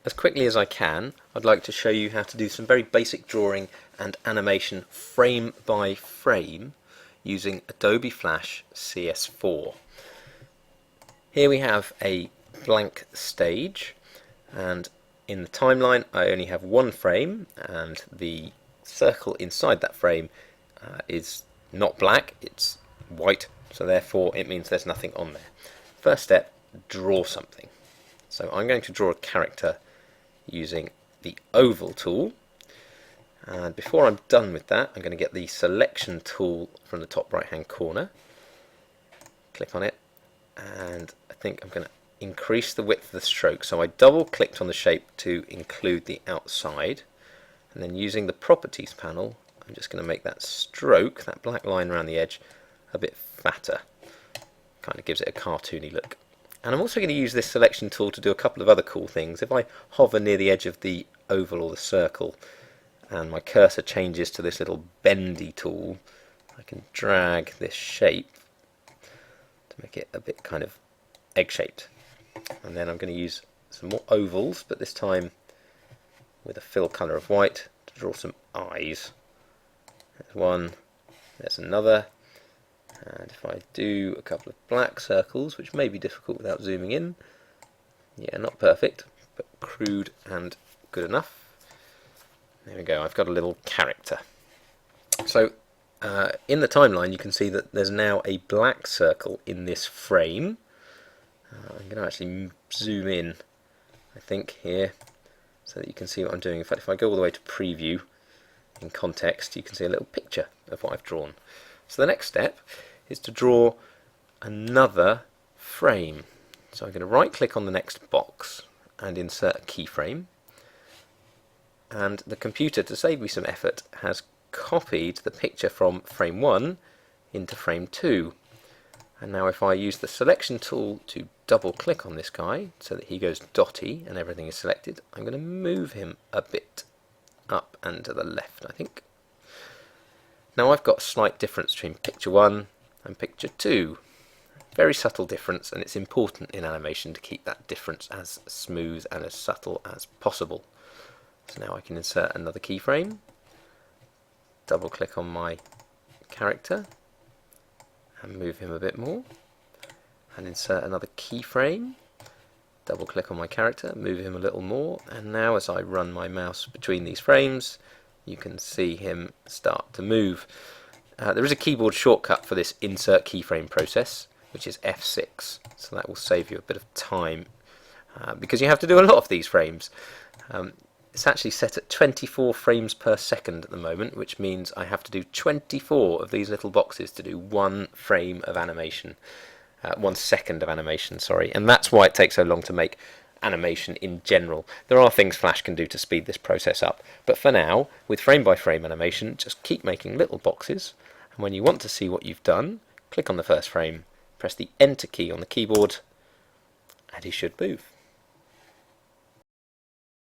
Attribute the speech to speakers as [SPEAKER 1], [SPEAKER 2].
[SPEAKER 1] as quickly as I can, I'd like to show you how to do some very basic drawing and animation frame by frame using Adobe Flash CS4. Here we have a blank stage, and in the timeline I only have one frame, and the circle inside that frame is not black, it's white, so therefore it means there's nothing on there. First step, draw something. So I'm going to draw a character using the oval tool, and before I'm done with that I'm going to get the selection tool from the top right hand corner, click on it, and I think I'm going to increase the width of the stroke. So I double clicked on the shape to include the outside, and then using the properties panel I'm just going to make that stroke, that black line around the edge, a bit fatter. Kind of gives it a cartoony look. And I'm also going to use this selection tool to do a couple of other cool things. If I hover near the edge of the oval or the circle and my cursor changes to this little bendy tool, I can drag this shape to make it a bit kind of egg-shaped. And then I'm going to use some more ovals, but this time with a fill colour of white to draw some eyes. There's one, there's another. And if I do a couple of black circles, which may be difficult without zooming in, yeah, not perfect, but crude and good enough. There we go, I've got a little character. So in the timeline you can see that there's now a black circle in this frame. I'm going to actually zoom in, I think, here, so that you can see what I'm doing. In fact, if I go all the way to preview in context, you can see a little picture of what I've drawn. So the next step is to draw another frame. So I'm going to right click on the next box and insert a keyframe, and the computer, to save me some effort, has copied the picture from frame 1 into frame 2. And now if I use the selection tool to double click on this guy so that he goes dotty and everything is selected, I'm going to move him a bit up and to the left, I think. Now I've got a slight difference between picture 1 and picture 2. Very subtle difference, and it's important in animation to keep that difference as smooth and as subtle as possible. So now I can insert another keyframe, double click on my character and move him a bit more, and insert another keyframe, double click on my character, move him a little more, and now as I run my mouse between these frames you can see him start to move. There is a keyboard shortcut for this insert keyframe process, which is F6, so that will save you a bit of time because you have to do a lot of these frames. It's actually set at 24 frames per second at the moment, which means I have to do 24 of these little boxes to do one frame of animation, 1 second of animation, sorry, and that's why it takes so long to make animation in general. There are things Flash can do to speed this process up, but for now, with frame by frame animation, just keep making little boxes, and when you want to see what you've done, click on the first frame, press the Enter key on the keyboard, and he should move.